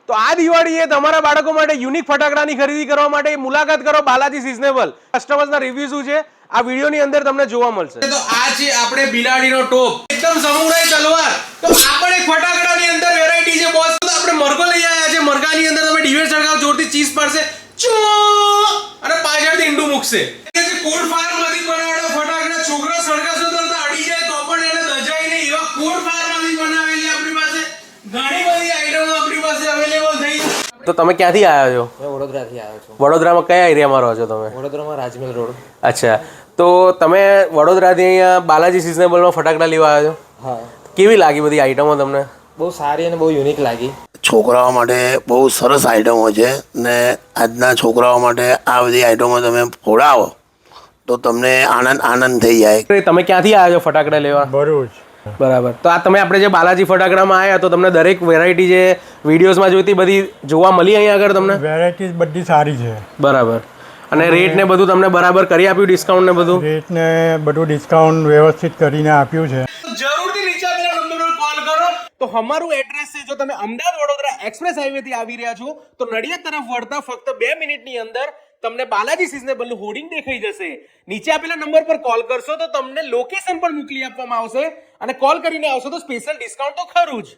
તો આ દિવાળીએ તમારા બાળકો માટે યુનિક ફટાકડાની ખરીદી કરવા માટે મુલાકાત કરો બાલાજી સિઝનેબલ. કસ્ટમર્સના રિવ્યુ શું છે આ વિડીયોની અંદર તમને જોવા મળશે. તો આ છે આપણે બિલાડીનો ટોપ, એકદમ સમુરાઈ તલવાર. તો આ પણ એક ફટાકડાની અંદર વેરાયટી છે બોસ. તો આપણે મરઘો લઈ આવ્યા છે. મરઘાની અંદર તમે ડિવેટ સળગાવ, જોરથી ચીઝ પડશે અને પાછળથી ઈંડું મૂકશે. કોડ ફાયર માંથી બનાવેલા ફટાકડા છોકરા સળગાવશે તો અડી જાય તો પણ એને દજાય નહીં એવા કોડ ફાયર માંથી બનાવેલી આપણી પાસે ઘણી બધી આઈટમો આપણી પાસે અવેલેબલ થઈ છે. તો તમે ક્યાંથી આવ્યા છો? मैं वडोदराથી આવ્યો છું. વડોદરામાં કયા એરિયામાં રહો છો તમે? વડોદરામાં રાજમહેલ રોડ. અચ્છા, તો તમે વડોદરાથી અહીંયા બાલાજી સિઝનેબલમાં ફટાકડા લેવા આવ્યા છો? હા. કેવી લાગી બધી આઈટમો તમને? બહુ સારી અને બહુ યુનિક લાગી. છોકરાઓ માટે બહુ સરસ આઈટમો છે ને આજના છોકરાઓ માટે આ બધી આઈટમો તમે ફોડાવો તો તમને આનંદ થઈ જાય. તમે ક્યાંથી આવ્યા છો ફટાકડા લેવા? ભરૂચ. બરાબર. તો આ તમે આપણે જે બાલાજી ફટાકડામાં આવ્યા તો તમને દરેક વેરાયટી જે વિડીયોઝમાં જોઈતી બધી જોવા મળી અહીંયા આગળ તમને? વેરાયટી બધી સારી છે. બરાબર. અને રેટ ને બધું તમને બરાબર કરી આપ્યું, ડિસ્કાઉન્ટ ને બધું? રેટ ને બધું ડિસ્કાઉન્ટ વ્યવસ્થિત કરીને આપ્યું છે. જરૂરથી નીચે આપેલા નંબર પર કોલ કરો. તો અમારું એડ્રેસ છે, જો તમે અમદાવાદ વડોદરા એક્સપ્રેસ હાઈવે થી આવી રહ્યા છો તો નડિયાદ તરફ વળતા ફક્ત 2 મિનિટની અંદર તમને બાલાજી સિઝનેબલ નું હોર્ડિંગ દેખાઈ જશે. નીચે આપેલા નંબર પર કોલ કરશો તો તમને લોકેશન પણ મોકલી આપવામાં આવશે અને કોલ કરીને આવશો તો સ્પેશિયલ ડિસ્કાઉન્ટ તો ખરું જ.